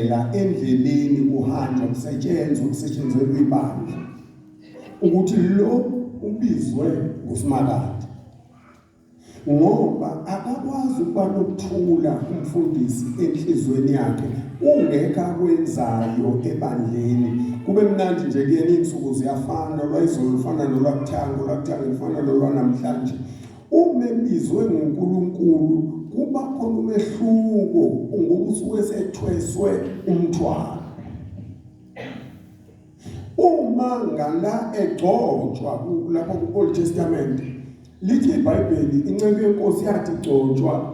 la endleleni uhanja kusetshenzwe ibandla ukuthi lo ubizwe nguSimakade ngoba akakwazi ukuba nokuthula umfundisi enhlizweni yakhe ungekho akwenzayo ebandleni kube mnandi nje kuyena insuku ziyafana lwayizolo lufana nolwakuthanga lufana nolwanamhlanje umebizwe nguNkulunkulu kuba khona umehluko ngoba usuke sethweswe umthwalo uma ngala egcotshwa lapho ku-Old Testament lithi iBhayibheli inceke yenkosi yathi igcotshwa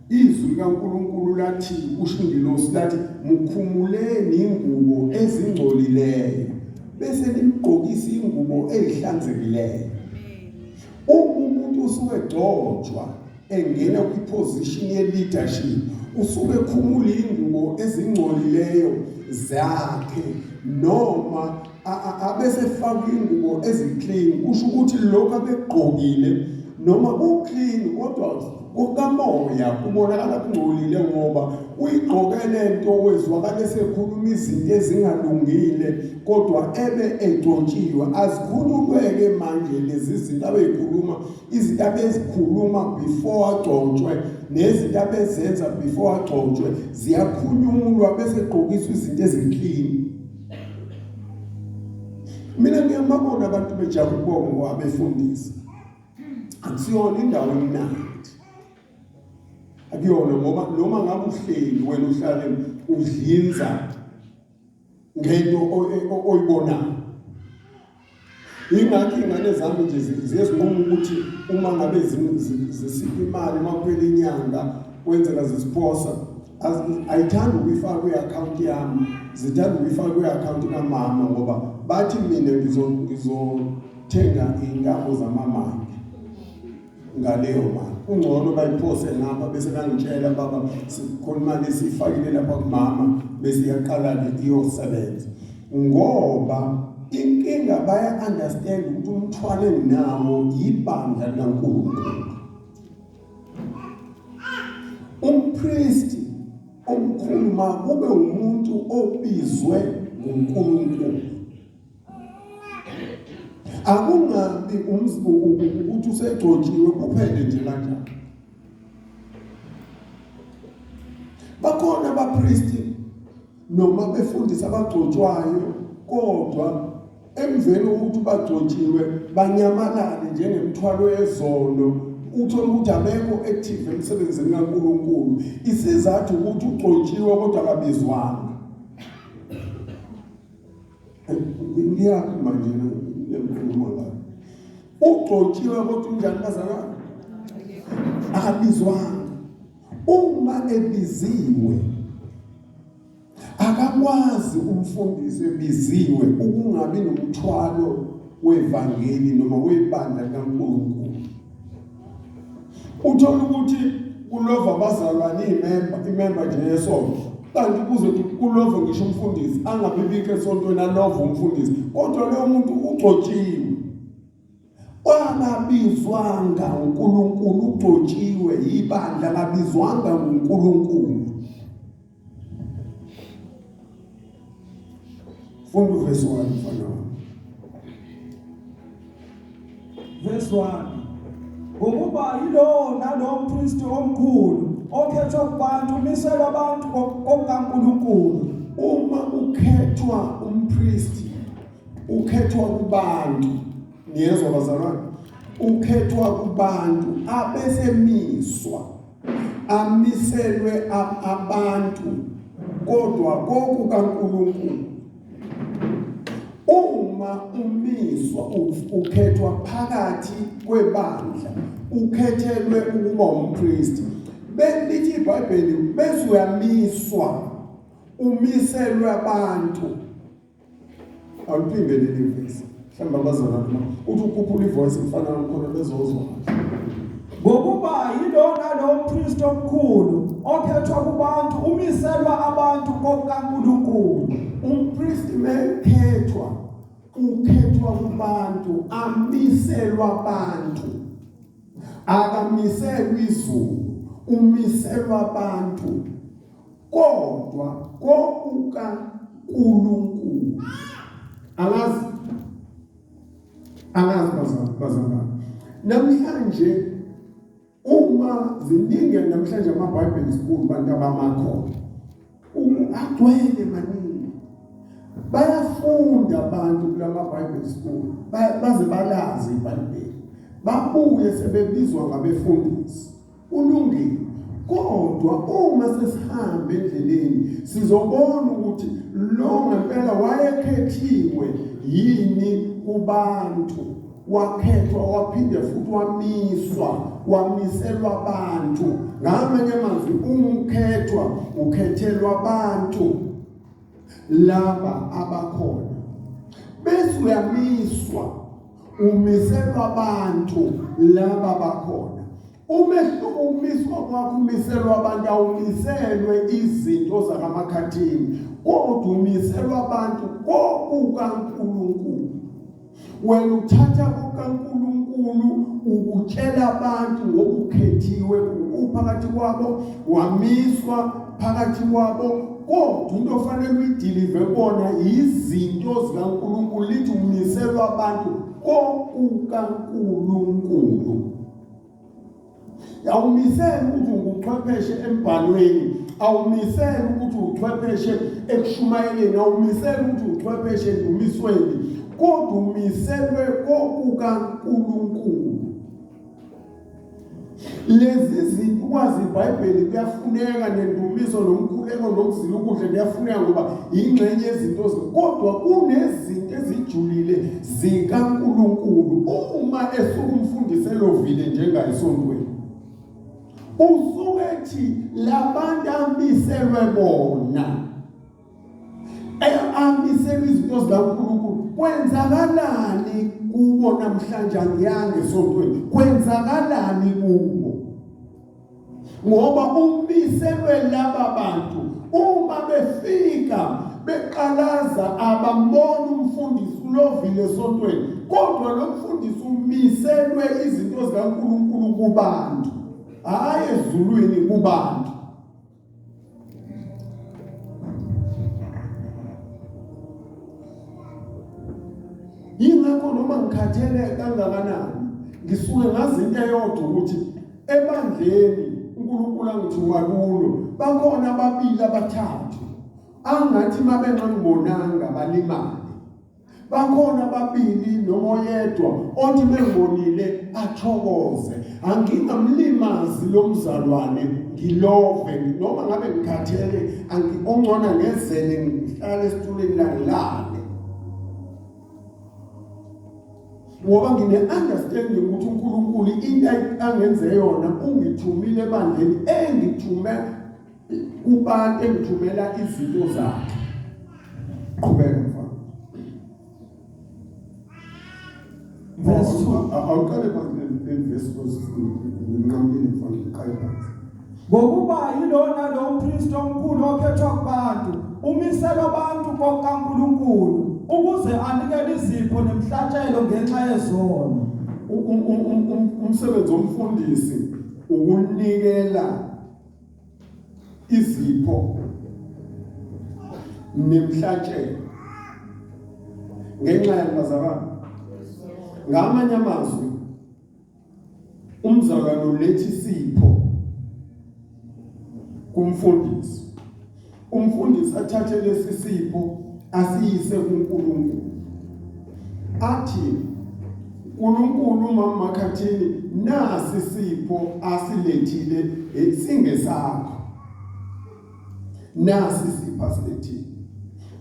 izwi likaNkulunkulu lathi ushingilosi lathi mukhumuleni ingubo ezingcolileyo bese nimgqokisa ingubo ezihlanzekileyo umuntu usuke egcotshwa engena kwiposition ye-leadership usuke khumula ingubo ezingcolileyo zakhe noma abesefaka ingubo eziclean kusho ukuthi lokho abegqokile noma uclean kodwa ukamoya kubonakala kungcolile ngoba uyigqoke lento wezwakala sekhuluma izinto ezingalungile kodwa ebe egcotshiwe azikhululeke manje lezi zinto abeyikhuluma izinto abezikhuluma before agcotshwe nezinto abezenza before agcotshwe ziyakhunyulwa bese egqokiswa izinto eziclean. Mina ngiyababona abantu bejaha ukubonga abefundisi akusiyona indawo emnandi akuyona ngoba noma ngabe uhleli wena uhlale udlinza ngento oyibonayo ingakho ingane zami nje ziyezinquma ukuthi uma ngabe zisipha imali makuphela inyanga kwenzeka zisiphosa ayithanda ukuyifaka kwi-account yami zithanda ukuyifaka kwi-account kamama ngoba bathi mina ngizothenga iy'ntambo zamamangi ngaleyo mali ungcono bayiphose ngapha bese bangitshela baba sikhona imali esiyifakile lapha kumama bese iyaqala-ke iyosebenza ngoba inkinga baya-understand ukuthi umthwalo enginawo yibandla likaNkulunkulu. Umpristi omkhulu makube umuntu obizwe nguNkulunkulu akungabi ukuthi usegcotshiwe kuphele nje kanjalo. Bakhona abapristi noma befundisa abagcotshwayo kodwa emveni kokuthi bagcotshiwe banyamalale njengemthwalo yezolo uthola ukuthi abekho active emsebenzini kaNkulunkulu isizathu ukuthi ugcotshiwe kodwa akabizwanga. Ngiyakho manje ngikhuluma ngayo ugcotshiwe kodwa unjani bazalwane akabizwanga. Uma ebiziwe akakwazi umfundisi ebiziwe ukungabi nomthwalo wevangeli noma webandla likaNkulunkulu. Uthola ukuthi kulova abazalwane imember nje yesonto kanti kuzothi kulova ngisho umfundisi angabibike esontweni alova umfundisi kodwa leyo muntu ugcotshiwe akabizwanga uNkulunkulu ugcotshiwe ibandla akabizwanga uNkulunkulu. Funda verse 1 mfana. Verse 1 ngokuba yilo nalo mpristi omkhulu okhethwa kubantu umiselwa abantu kokaNkulunkulu. Uma ukhethwa umpristi ukhethwa kubantu niyezwa bazalwane ukhethwa kubantu abesemiswa amiselwe abantu kodwa kokukaNkulunkulu. Uma umiswa ukhethwa phakathi kwebandla ukhethelwe ukuba umpristi belithi iBhayibheli bese uyamiswa umiselwe abantu awuphinde leli verse mhlawumbe abazalwane uthi ukhuphula ivoice mfana khona bezozwa ngokuba yilo nalo mpristi omkhulu okhethwa kubantu umiselwa abantu kokaNkulunkulu. Umpristi mekhethwa ukhethwa kubantu amiselwa abantu akamiselwa izulu umiselwa abantu kodwa kokukaNkulunkulu. Angazi bazalwane. Namhlanje uma ziningi namhlanje ama-Bible school bantu abamakho agcwele maningi. Bayafunda abantu kulama Bible school baze balazi iBhayibheli. Babuye sebebizwa ngabefundisi. Kulungile. Kodwa uma sesihamba endleleni sizobona ukuthi lo ngempela wayekhethiwe yini kubantu, wakhethwa waphinde futhi wamiselwa abantu. Ngamanye amazwi ukhethelwa abantu laba abakhona, bese uyamiswa umiselwa abantu laba abakhona. Umiswa kwakho umiselwa abantu, awumiselwe izinto zakamakhathini, kodwa umiselwa abantu kokukaNkulunkulu. Wena uthatha kukaNkulunkulu ukutshela abantu ngokukhethiwe uphakathi kwabo, wamiswa phakathi kwabo, kodwa into ofanele uyidilive bona izinto zikaNkulunkulu. Lithi umiselwa abantu kokukaNkulunkulu. Awumiseli ukuthi unguchwepheshe embhalweni, awumiseli ukuthi uchwepheshe ekushumayeleni, awumiseli ukuthi uchwepheshe endumisweni, kodwa umiselwe kokukaNkulunkulu. Lezi zinto kwazi iBhayibheli kuyafuneka, nendumiso nomkhuleko nokuzila ukudla kuyafuneka ngoba ingxenye yezinto kodwa kunezinto ezijulile zikaNkulunkulu. Uma esukumfundisi elovile njengayisontweni, usukethi labantu amiselwe bona, amiselwe izinto zikaNkulunkulu, kwenzakalani kubo namhlanje? Angiyange esontweni kwenzakalani kubo? Ngoba umiselwe laba bantu, uma befika beqalaza abambona umfundisi ulovile esontweni, kodwa lo mfundisi umiselwe izinto zikaNkulunkulu kubantu, hayi ezulwini kubantu. Yingakho noma ngikhathele kangakanani ngisuke ngazi into eyodwa ukuthi ebandleni uNkulunkulu angithuma kulo bakhona ababili abathathu angathi mabenqangibonanga balimali. Bakhona ababili noma oyedwa othi bengibonile athokoze. Angingamlimazi lo mzalwane, ngilove noma ngabe ngikhathele, ongcona ngezele ngihlale esituleni langilale, ngoba ngine-understanding ukuthi uNkulunkulu into angenze yona ungithumile ebandleni, engithume kubantu, engithumela izinto zakhe. Qhubeka mfana. Verse 2. Awuqale phansi verse 2 ngiqambile mfana ngiqale phansi. Ngokuba yilona lo mpristi omkhulu okhethwa kubantu, umiselwa abantu kokaNkulunkulu, ukuze anikele izipho nemhlatshelo ngenxa yezono. Umsebenzi womfundisi ukunikela izipho nemhlatshelo ngenxa yabazalwane. Ngamanye amazwi umzalwane uletha isipho kumfundisi, umfundisi athathe lesi sipho asiyise kuNkulunkulu, athi uNkulunkulu mamakhathini nasi isipho asilethile, singesakho, nasi isipho asilethile.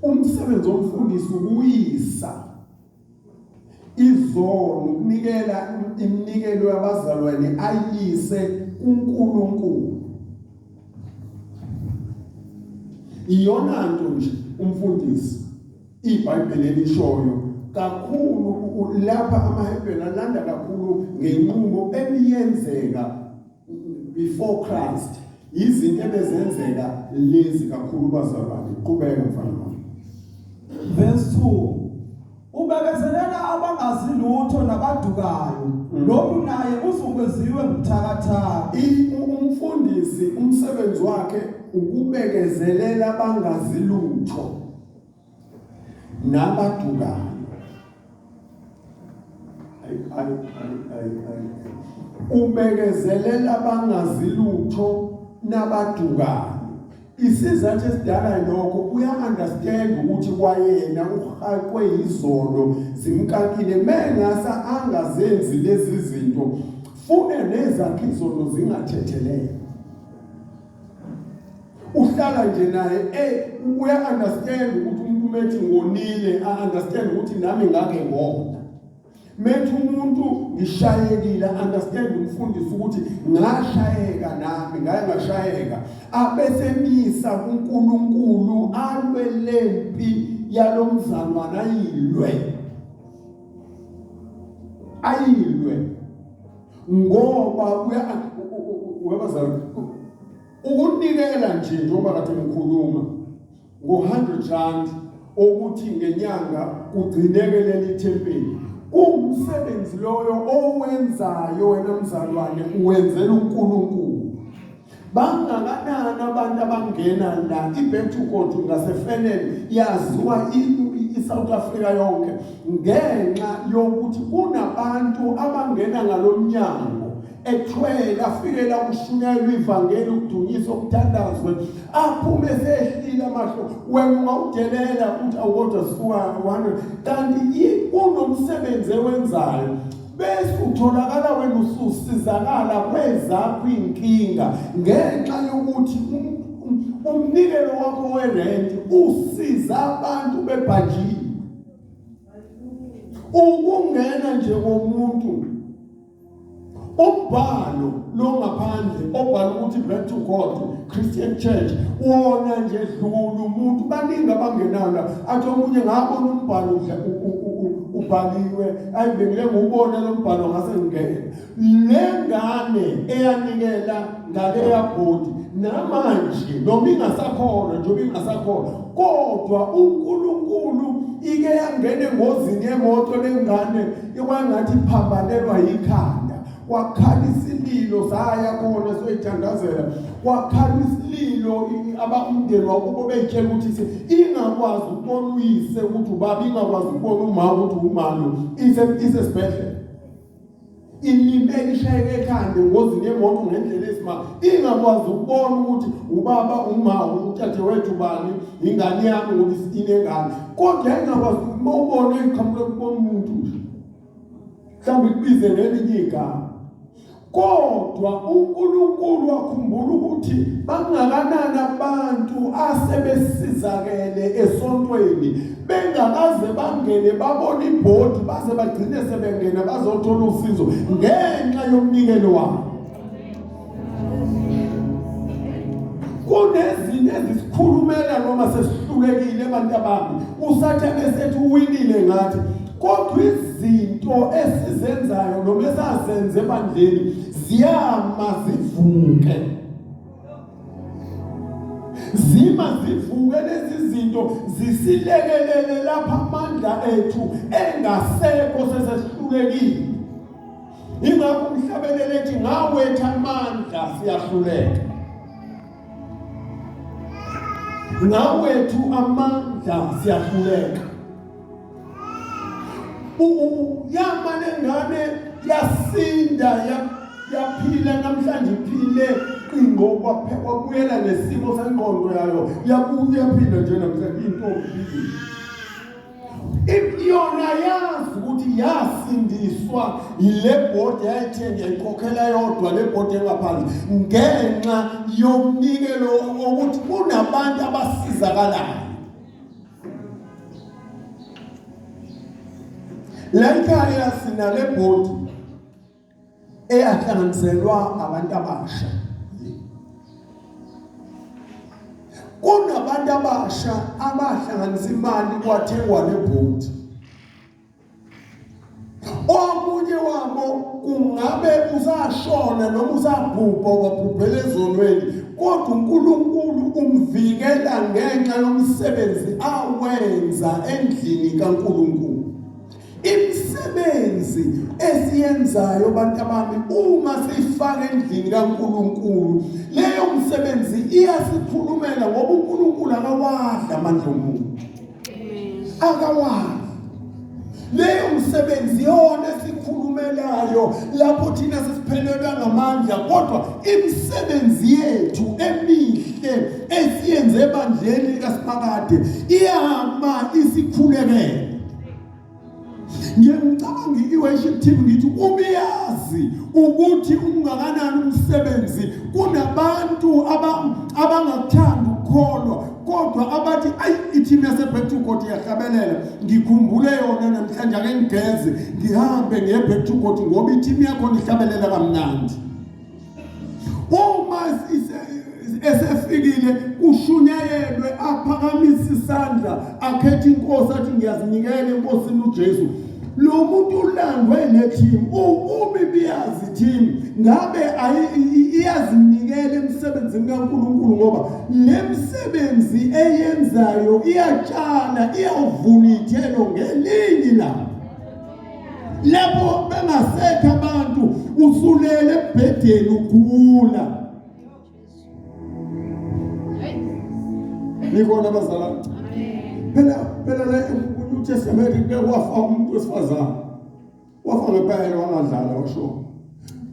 Umsebenzi womfundisi ukuyisa izono, ukunikela iminikelo yabazalwane ayise kuNkulunkulu. Iyona nto nje umfundisi iBhayibheli elishoyo kakhulu lapha amaHebheru alanda kakhulu ngenqubo ebiyenzeka before Christ, izinto ebezenzeka lezi kakhulu bazalwane. Qhubeka mfana. Verse 2. Ubekezelela abangazi lutho nabadukayo, lokhu naye uzungweziwe ngubuthakathaka. Umfundisi umsebenzi wakhe ukubekezelela bangazilutho nabadukayo. Ubekezelela bangazilutho nabadukayo. Isizathu esidala lokho uya-understand ukuthi kwayena uhaqwe izono zimkakile mengasa angazenzi lezi zinto fune nezakhe izono zingathethelele. Uhlala nje naye uya-understand ukuthi umuntu methi ngonile a-understand ukuthi nami ngake ngona. Methi umuntu ngishayekile understand umfundisi ukuthi ngashayeka nami ngaye ngashayeka abesemisa kuNkulunkulu alwe lempi yalomzalwana ayilwe ngoba webazalwane ukunikela nje njengoba kade ngikhuluma ngo-100 ukuthi ngenyanga kugcinekele ithempeli. Umsebenzi loyo owenzayo wena mzalwane uwenzela uNkulunkulu. Bangakanani abantu abangena la iBack to God ngaseFenel yaziwa iSouth Africa yonke ngenxa yokuthi kunabantu abangena ngalomnyango ethwele afikela kushunyelwa ivangeli ukudunyiswa ukuthandazwe aphume sehlile amahlo wena ungawudelela ukuthi awukodwa sikuwa 100 kanti kunomsebenzi ewenzayo bese utholakala wena ususizakala kwezakho inkinga ngenxa yokuthi umnikelo wakho werent usiza abantu bebhajini. Ukungena nje komuntu umbhalo lo ngaphandle obhala ukuthi Back to God Christian Church wona nje dlula umuntu baningi abangenana athi omunye ngabona umbhalo ubhaliwe ayibengile ngubona lo mbhalo ngase ngene lengane eyanikela ngaleya body namanje noma ingasakhona njengoba ingasakhona kodwa uNkulunkulu ike yangene ngozini yemoto lengane ikwangathi phambanelwa yikhanda wakhala isililo zaya khona soyithandazela wakhala isililo abamndeni wakubo beyitshela ukuthi ingakwazi ukubona uyise ukuthi ubaba ingakwazi ukubona umama ukuthi umalo isesibhedlela ilimele ishayeke ekhanda ngozini yemoto ngendlela esimanga ingakwazi ukubona ukuthi ubaba umama uthathe wethu bani ingane yami ukuthi inengane kodwa ingakwazi ukubona iqhamuke kubona umuntu mhlawumbe kubize ngelinye igama. Kodwa uNkulunkulu wakhumbula ukuthi bangakanani abantu asebesizakele esontweni bengakaze bangene babona ibhodi base bagcine sebengena bazothola usizo ngenxa yomnikelo wabo. Kunezinto ezisikhulumela noma sesihlulekile abantu abami usathane esethi uwinile ngathi kodwa izinto esizenzayo noma esazenze ebandleni ziyama zivuke lezi zinto zisilekelele lapha amandla ethu engasekho sesesihlulekile. Ingakho umhlabelele ethi ngawethu amandla siyahluleka. Ngawethu amandla siyahluleka. Yamane ngane yasinda yaphila namhlanje iphile ngoba kwakuyela nesimo sengqondo yayo yaphinda nje namhlanje intombi iyona yazi ukuthi yasindiswa ile bhodi yayithenge ikhokhela yodwa le bhodi engaphansi ngenxa yomnikelo ukuthi kunabantu abasizakalayo. Lekhaya sinale bhodi eyahlanganiselwa abantu abasha. Kunabantu abasha abahlanganisa imali kwathengwa le bhodi. Omunye wabo kungabe uzashona noma uzabhubha wabhubhela ezonweni kodwa uNkulunkulu umvikela ngenxa yomsebenzi awenza endlini kaNkulunkulu. Imisebenzi esiyenzayo abantu abami uma sifaka endlini kaNkulunkulu, leyo msebenzi iyasikhulumela ngoba uNkulunkulu akawadla amandla omuntu. Akawadla. Leyo msebenzi yona esikhulumelayo lapho thina sisiphelelwa ngamandla, kodwa imisebenzi yethu emihle esiyenze ebandleni likaSimakade iyahamba isikhulekela. Ngiyacabanga i-worship team ngithi ubiyazi ukuthi ungakanani umsebenzi, kunabantu abangakuthanda ukukholwa kodwa abathi ayi i-team yase-Back to God iyahlabelela. Ngikhumbule yona namhlanje ake ngigeze ngihambe ngiye Back to God ngoba i-team yakhona ihlabelela kamnandi. Uma esefikile ushunyayelwe aphakamise isandla akhethe inkosi athi ngiyazinikela enkosini uJesu, lo muntu ulandwe ne-team ube biyazi team ngabe iyazinikela emsebenzini kaNkulunkulu ngoba le msebenzi eyenzayo iyatshala iyavuna ithelo ngelinye ilanga. Lapho bengasekho abantu usulele ebhedeni ugula. Nikona abazalwane. Phela la uNew Testament wafa umuntu wesifazane. Wafa ngempela wangadlala washo.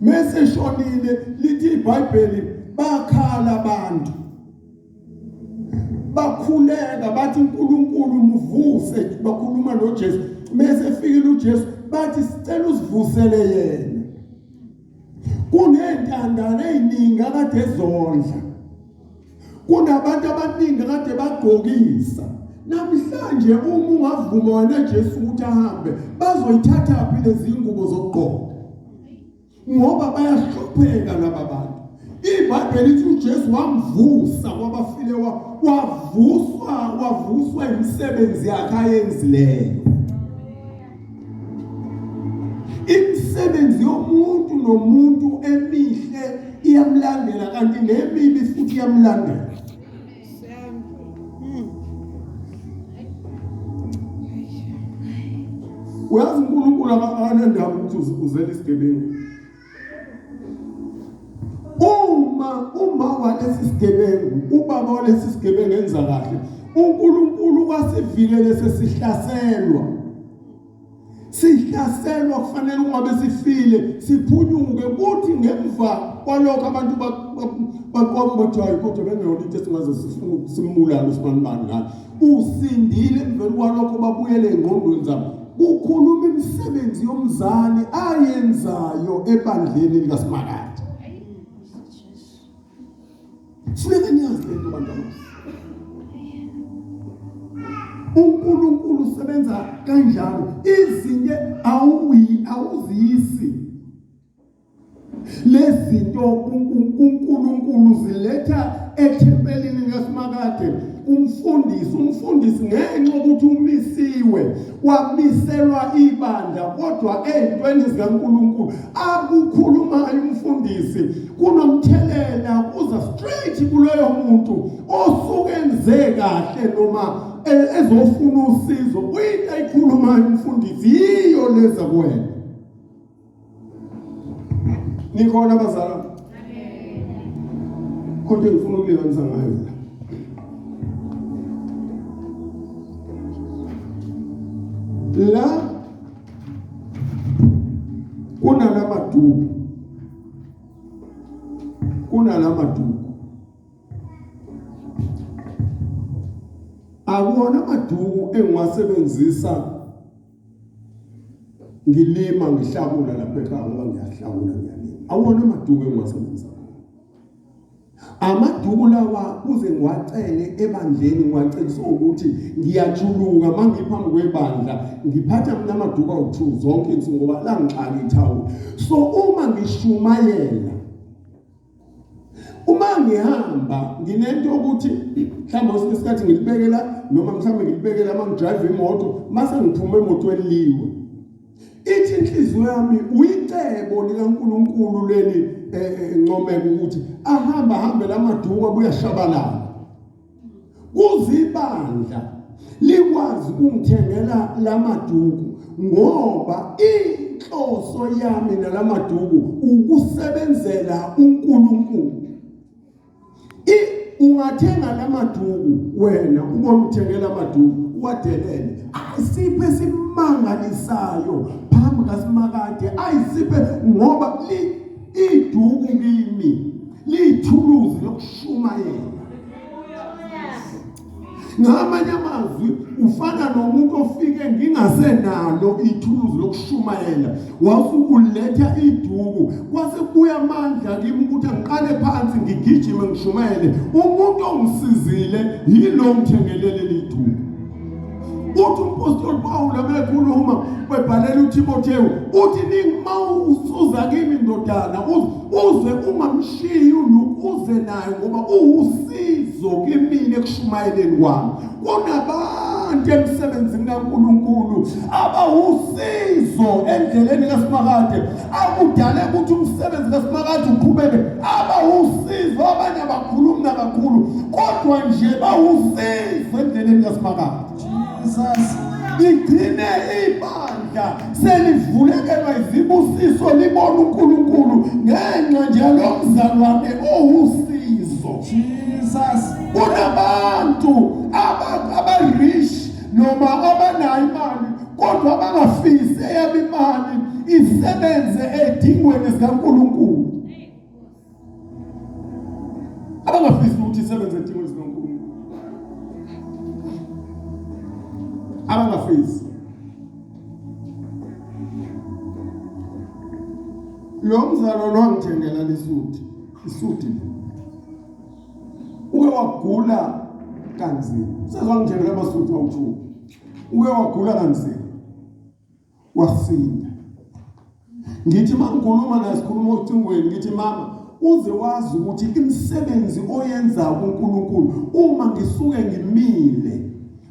Mase shonile lithi iBhayibheli bakhala abantu. Bakhuleka bathi uNkulunkulu mvuse, bakhuluma noJesu. Mase efikile uJesu bathi sicela usivusele yena. Kunentandane eziningi akade ezondla. Kunabantu abaningi kade bagqokisa. Namhlanje uma ungavuma wena Jesu ukuthi ahambe, bazoyithatha phi lezi ngubo zokugqoka? Ngoba bayahlupheka laba bantu. iBhayibheli lithi uJesu wamvusa kwabafile, wavuswa imisebenzi yakhe ayenzileyo. Imisebenzi yomuntu nomuntu emihle iyamlandela kanti nemibi futhi iyamlandela. Uyazi uNkulunkulu akanendaba ukuthi uzele isigebengu. Uma walesi sigebengu, ubaba walesi sigebengu enza kahle, uNkulunkulu kwasivikele sesihlaselwa. Sihlaselwa kufanele ungabe sifile, siphunyuke kuthi ngemva kwalokho abantu baqoqa bathi hayi kodwa bengeyona into esingaze simulala uSibani ngani. Usindile emveni kwalokho babuyele engqondweni zabo. Ukhuluma imisebenzi yomzali ayenzayo ebandleni likaSimakade. Funeka niyazi lento bantu abasha. uNkulunkulu usebenza kanjalo. Izinto awuzisi. Lezinto uNkulunkulu ziletha ethempelini likaSimakade. Umfundisi ngenxa ukuthi umisiwe, wamiselwa ibandla, kodwa ezintweni zikaNkulunkulu akukhulumayo umfundisi kunomthelela kuza straight kuloyo muntu osuke enze kahle noma ezofuna usizo. Into ayikhulumayo umfundisi yiyo leza kuwena. Nikhona abazalwane? Kodwa ngifuna ukulinganisa ngayo. La kunalamaduku akuwona amaduku engiwasebenzisa ngilima ngihlakula lapha ekhaya ngoba ngiyahlakula ngiyalima. Awona amaduku engiwasebenzisa. Amaduku lawa kuze ngiwacele ebandleni, ngiwacelisa ukuthi ngiyajuluka mangiphambi kwebandla ngiphatha mina amaduku awu2 zonke insuku ngoba la ngixaka ithawula. So uma ngishumayela, uma ngihamba nginento ukuthi mhlawumbe isikhathi ngilibekela noma mhlawumbe ngilibekela mangidrive imoto mase ngiphume emotweni liwe, ithi inhliziyo yami uyicebo likaNkulunkulu leli ncomeka ukuthi ahambe lamaduku abuya shabalala kuzibandla. likwazi ukungithengela lamaduku ngoba inhloso yami nalamaduku ukusebenzela uNkulunkulu. Ungathenga lamaduku wena ubona uthengela amaduku wadelele, ayisiphe simangalisayo phambi kaSimakade, ayisiphe ngoba iduku kimi lithuluzi lokushumayela. Ngamanye amazwi ufana nomuntu ofike ngingasenalo ithuluzi lokushumayela, wasukuletha iduku kwase kuya amandla kimi ukuthi ngiqale phansi ngigijime ngishumayele. Umuntu ongisizile yilo mthengelele liduku. Uthi umpostoli Paul abekhuluma webhalela uTimotheo uthi ningimawusuza kimi ndodana uze ungamshiyi uze naye ngoba uwusizo kimi ekushumayeleni kwami. Kunabantu emsebenzini kaNkulunkulu abawusizo endleleni kaSimakade, akudale ukuthi umsebenzi kaSimakade uqhubeke, abawusizo. Abanye abakhulumi kakhulu kodwa nje bawusizo endleleni kaSimakade. Igcine ibandla selivulekelwa izibusiso libona uNkulunkulu ngenxa nje lomzalwane owusizo. Jesus, kunabantu aba-rich noma abanayo imali kodwa abangafisi eyabo imali isebenze edingweni zikaNkulunkulu. Abangafisi ukuthi isebenze edingweni zikaNkulunkulu. Abangafisi. Lo mzalo lo ngithengela isuti. Uke wagula kanzima. Sezongithengela amasuti awu2. Uke wagula kanzima. Wasinda. Ngithi mangikhuluma nasikhuluma ocingweni ngithi mama uze wazi ukuthi imisebenzi oyenza kuNkulunkulu uma ngisuke ngimile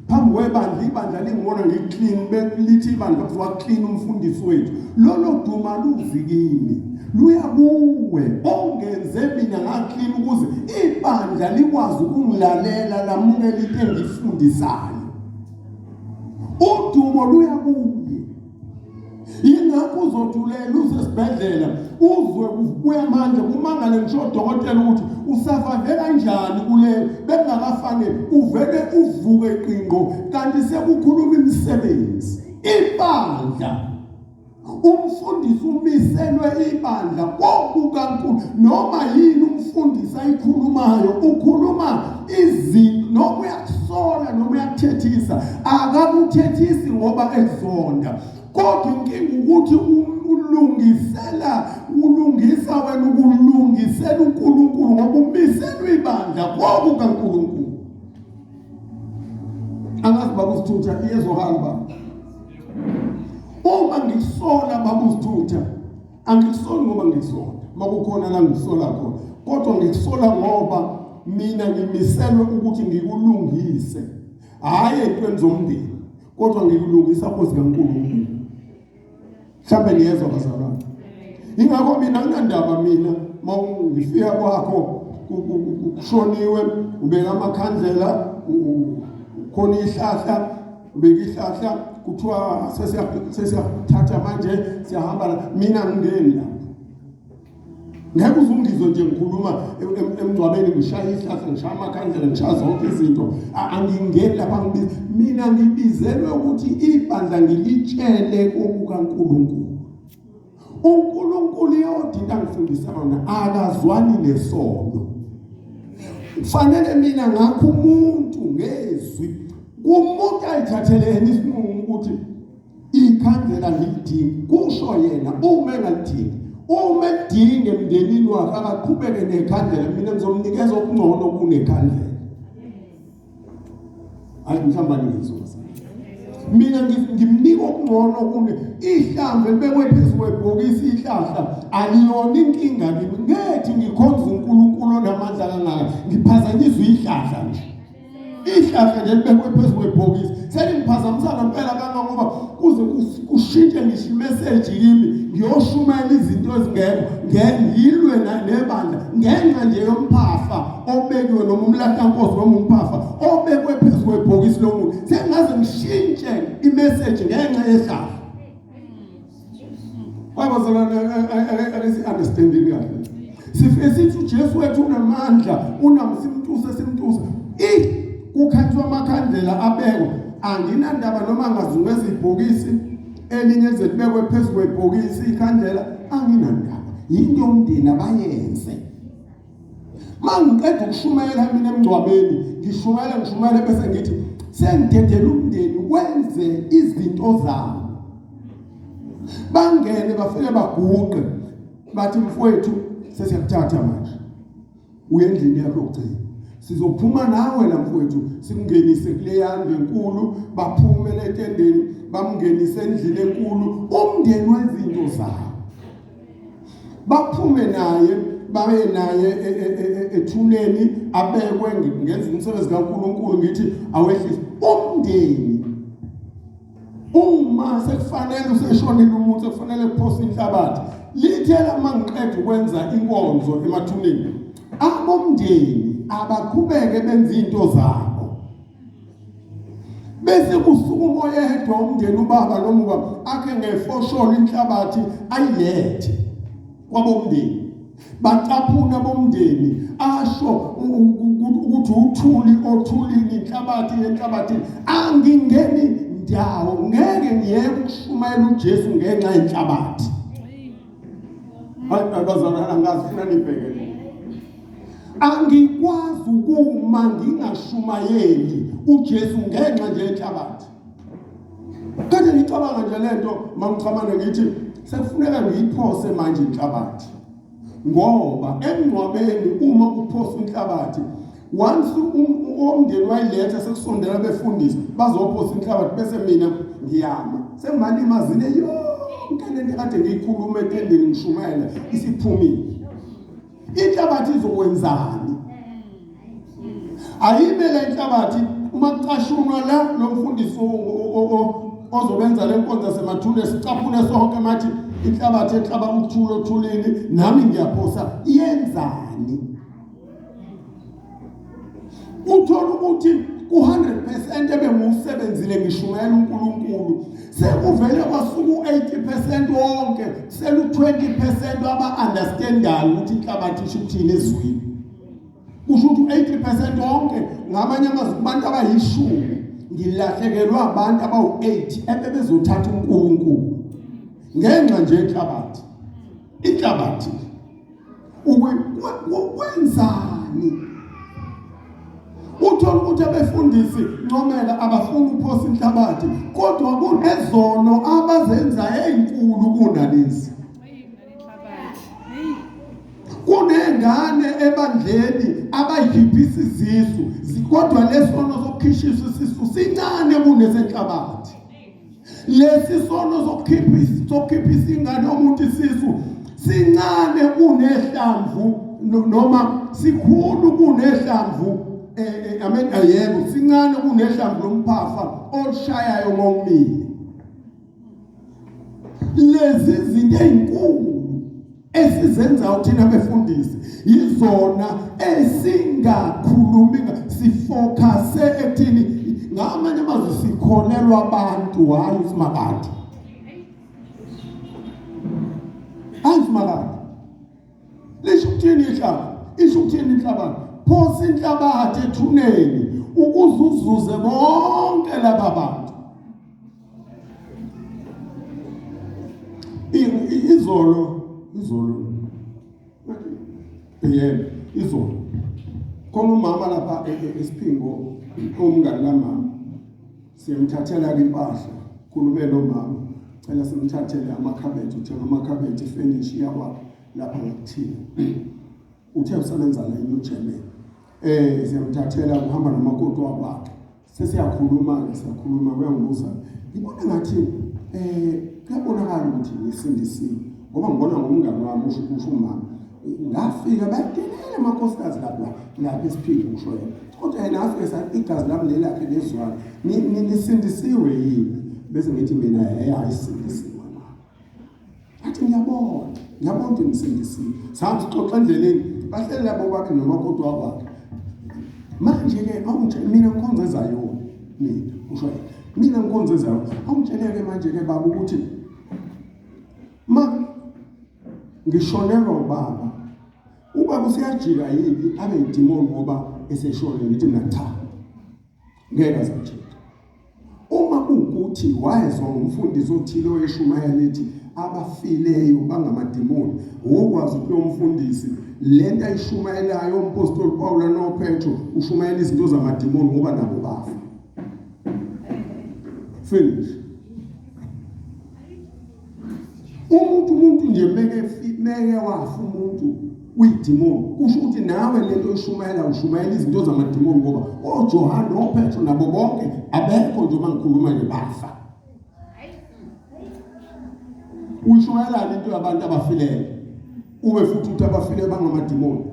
phambi kwebandla, ibandla lingibona ngiclean, belithi ibandla kuzoba clean umfundisi wethu, lolo duma luvikini luyabuwe ongenze mina ngaclean ukuze ibandla likwazi ukungilalela lamukela into engifundisayo. Udumo luyabuye. Ingakho uzothulela usesibhedlela uzwe kubuya manje kumangale ngisho dokotela ukuthi usafave kanjani kule bengakafanele uvele uvuke iqinqo kanti sekukhuluma imisebenzi. Ibandla umfundisi umiselwe ibandla kokukaNkulunkulu noma yini umfundisi ayikhulumayo ukhuluma izinto noma uyakusola noma uyakuthethisa, akakuthethisi ngoba ekuzonda kodwa inkinga ukuthi ulungisa wena ukulungisela uNkulunkulu ngoba umiselwe ibandla kokukaNkulunkulu. Angazi babusithutha iyezohamba. Uma ngisola babusithutha angisoli ngoba ngisola makukhona la ngisola khona, kodwa ngisola ngoba mina ngimiselwe ukuthi ngikulungise, hayi entweni zomndeni kodwa ngikulungisa phosi kaNkulunkulu. Mhlawumbe niyezwa bazalwane. Ingakho mina nginandaba mina mawungifika kwakho kushoniwe ubeka amakhandlela khona ihlahla ubeka ihlahla kuthiwa sesiyathatha manje siyahamba, mina ngingeni la. Ngeke uzungizwe nje ngikhuluma emngcwabeni ngishaya ihlahla ngishaya amakhandlela ngishaya zonke izinto, angingeni lapha mina ngibizelwe ukuthi ibandla ngilitshele kokukaNkulunkulu. uNkulunkulu yodwa into angifundisa yona akazwani nesono. Kufanele mina ngakho umuntu ngezwi kumuntu ayithatheleni isinqumo ukuthi ikhandlela ngilidingi, kusho yena uma engalidingi, uma edinge emndenini wakhe akaqhubeke nekhandlela, mina ngizomnikeza okungcono kunekhandlela. Hayi mhlamba ngizwe mina ngimnika okungcono kune ihlamvu libekwe phezu kwebhokisi. Ihlahla aliyona inkinga kimi, ngethi ngikhonza uNkulunkulu onamandla kangaka ngiphazanyiswa ihlahla nje. Ihlahla nje libekwe phezu kwebhokisi selingiphazamisa ngempela kangaka ngoba kuze kushintshe ngisho imessage kimi ngiyoshumayela izinto ezingekho ngilwe nebandla ngenxa nje yomphafa obekiwe noma umlahlankosi noma umphafa obekwe phezu kwebhokisi lomuntu. Sengazi ayishintshe imessage ngenxa yehlala. Abazalwane akesi-understanding kahle. Sifike sithi uJesu wethu unamandla, simtusa. Kukhathwa amakhandlela abekwa, anginandaba noma ngazungeza ibhokisi elinye ezibekwe phezulu kwebhokisi ikhandlela, anginandaba. Yinto yomndeni abayenze. Mangiqeda ukushumayela mina emngcwabeni, ngishumayela bese ngithi sengidedela umndeni wenze izinto zawo. Bangene bafike baguqe bathi mfowethu sesiyakuthatha manje. Uye endlini yakho yokugcina. Sizophuma nawe la mfowethu sikungenise kule yande enkulu, baphume letendeni bamngenise endlini enkulu, umndeni wezinto zawo. Baphume naye babe naye ethuneni abekwe ngenza umsebenzi kaNkulunkulu ngithi awehlise umndeni. Uma sekufanele useshonile umuntu sekufanele kuphosa inhlabathi, lithela mangiqeda ukwenza inkonzo emathuneni, abomndeni abaqhubeke benza into zabo. Bese kusuka oyedwa umndeni ubaba noma ubaba akhe ngefosholo inhlabathi ayilethe kwabomndeni. Bacaphuna bomndeni asho ukuthi uthuli othulini inhlabathi yenhlabathini angingeni ndawo ngeke ngiyeke ukushumayela uJesu ngenxa yenhlabathi. Abazalwana ngazifuna nibhekele. Angikwazi ukuma ngingashumayeli uJesu ngenxa nje yenhlabathi. Kade ngicabanga nje lento mangicabana ngithi sekufuneka ngiyiphose manje inhlabathi. Ngoba emngcwabeni uma uphosa inhlabathi, once umndeni wayiletha sekusondela befundisi bazophosa inhlabathi bese mina ngiyama sengimalimazile yonke lento kade ngiyikhuluma etendeni ngishumayela isiphumile. Inhlabathi izokwenzani? Ayimele inhlabathi uma kucashunwa la lo mfundisi ozobenza le nkonzo semathule sicaphune sonke mathi inhlabathi ehlaba ukuthula othulini nami ngiyaphosa yenzani? Uthola ukuthi ku100% ebengusebenzile ngishumayela uNkulunkulu sekuvele kwasuku 80% wonke selu 20% aba-understandayo ukuthi inhlabathi isho ukuthini ezweni. Kusho ukuthi 80% wonke ngamanye amazwi kubantu abayishumi ngilahlekelwa abantu abawu8 ebebezothatha uNkulunkulu ngenxa nje inhlabathi. Inhlabathi ukwenzani? Uthola ukuthi abefundisi ncomela abafuna ukuphosa inhlabathi kodwa kunezono abazenza ezinkulu kunalezi. Kunengane ebandleni abayikhiphisa izisu kodwa lesono sokukhishisa isisu sincane kunesenhlabathi. Lesi sono sokukhiphisa ingane yomuntu isisu sincane kunehlamvu noma sikhulu kunehlamvu yebo sincane kunehlamvu lomphafa olushayayo ngomile. Lezi zinto ezinkulu esizenza uthina befundisi izona esingakhulumi sifocuse ekuthini ngamanye amazwi sikholelwa abantu hayi uSimakade. Asimakade lisho ukuthini inhlaba? Isho ukuthini inhlabathi? Phosa inhlabathi ethuneni ukuze uzuze bonke laba bantu. Izolo izolo khona umama lapha eSiphingo umngani kamama siyamthathela impahla khulume lo mama cela simthathele amakhabethe uthenga amakhabethe finish yakwa lapha ngakuthini uthe usebenza la eNew Germany siyamthathela kuhamba namakoti wabakhe sesiyakhuluma kuyangibuza ngibona ngathi kuyabonakala ukuthi ngisindisiwe ngoba ngibona ngomngani wami usho umama ngafika badelele amakhosikazi lapha eSiphingo ngisho yena kodwa yena afike sathi igazi lami lelakhe lezwana nisindisiwe yini bese ngithi mina ayisindisiwe mama athi ngiyabona ukuthi nisindisiwe sathi xoxa endleleni bahleli labo bakhe nomakoti wabakhe manje ke awungitshela mina ngikhongeza yona mina usho mina ngikhonze zayo awungitsheleke manje ke baba ukuthi ma ngishonelwa ubaba ubaba usiyajika yini abe idemon ngoba eseshone ngithi mina cha ngeke azajika uma kuukuthi wayezwa umfundisi othile oyeshumayela lithi abafileyo bangamademoni wokwazi ukuthi lo mfundisi lento ayishumayelayo umpostoli Paul noPetro ushumayela izinto zamademoni ngoba nabo bafa finish umuntu nje meke wafa umuntu uyidemoni kusho ukuthi nawe lento oyishumayela ushumayela izinto zamademoni ngoba oJohane noPetro nabo bonke abekho nje mangikhuluma nje bafa uyishumayela into yabantu abafileyo ube futhi uthi abafileyo bangamademoni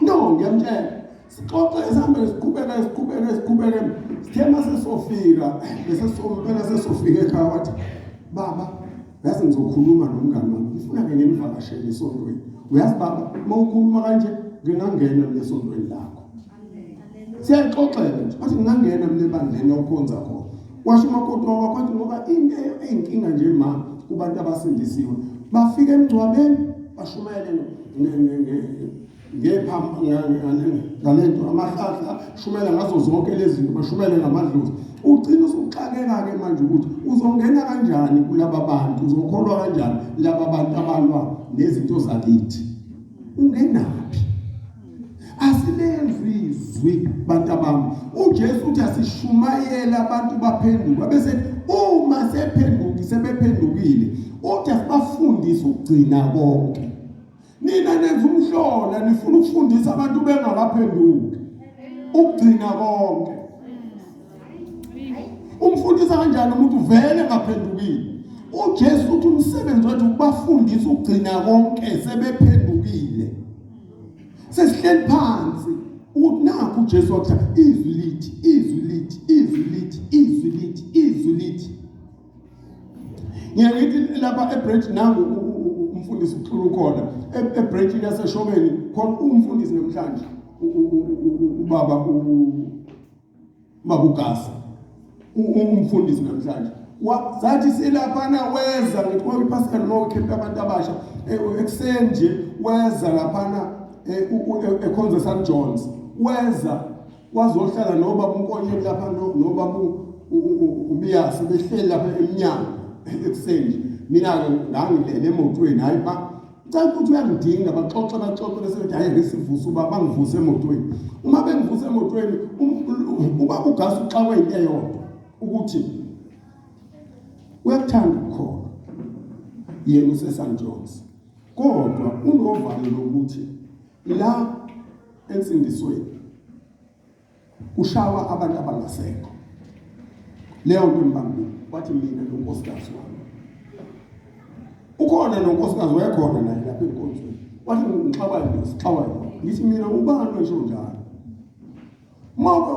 no ngiyamtshela sixoxe sihambe siqhubeke sithema sesofika bese sompela sesofika ekhaya wathi baba yazi ngizokhuluma nomngane wami ngifuna ke ngimvakashele esontweni uyazi baba mawukhuluma kanje ngingangena lesontweni lakho siyaxoxela nje athi ngingangena mlebandleni okhonza khona washo umakoti wakho athi ngoba into eyinkinga nje ma kubantu abasindisiwe bafika emgcwabeni bashumayele ngalento amahlahla shumela ngazo zonke lezi zinto bashumele ngamadlozi ugcina usuxakeka ke manje ukuthi uzongena kanjani kulaba bantu uzokholwa kanjani laba bantu abalwa nezinto zakithi ungenaphi asilenzizwi bantu bami uJesu uthi asishumayele abantu baphenduka bese uma sebephendukile uthi asibafundise ukugcina konke nina nenza umhlola nifuna ukufundisa abantu bengakaphenduki ukugcina konke umfundisa kanjani umuntu vele ngaphendukile uJesu uthi umsebenzi wakhe ukubafundisa ukugcina konke sebephendukile sesihleli phansi ukuthi nakho uJesu wathi izwi lithi ngiyayithi lapha eBridge nangu umfundisi uxulu khona eBridge yaseshobeni khona umfundisi namhlanje ubaba Mabugasa umfundisi namhlanje wathi silaphana weza ngithi ngoba iPascal lo khepha abantu abasha ekseni nje weza laphana ekhonza St John's weza wazohlala noba uNkonye lapha noba ubiyasi behleli lapha eminyango ekseni mina ngangilele emotweni hayi ba cha ukuthi uyangidinga baxoxe bese hayi ngesivuso uba bangivuse emotweni uma bengivuse emotweni ubaba uGasa uxakwe into eyodwa ukuthi uyakuthanda ukukhona yena useSt John's kodwa unovalo lokuthi la ensindisweni ushawa abantu abangasekho leyo nto imbangile wathi mina nonkosikazi wami ukhona nonkosikazi wayekhona naye lapha enkonzweni wathi ngixawayo ngithi mina ubani ngisho njalo mawuke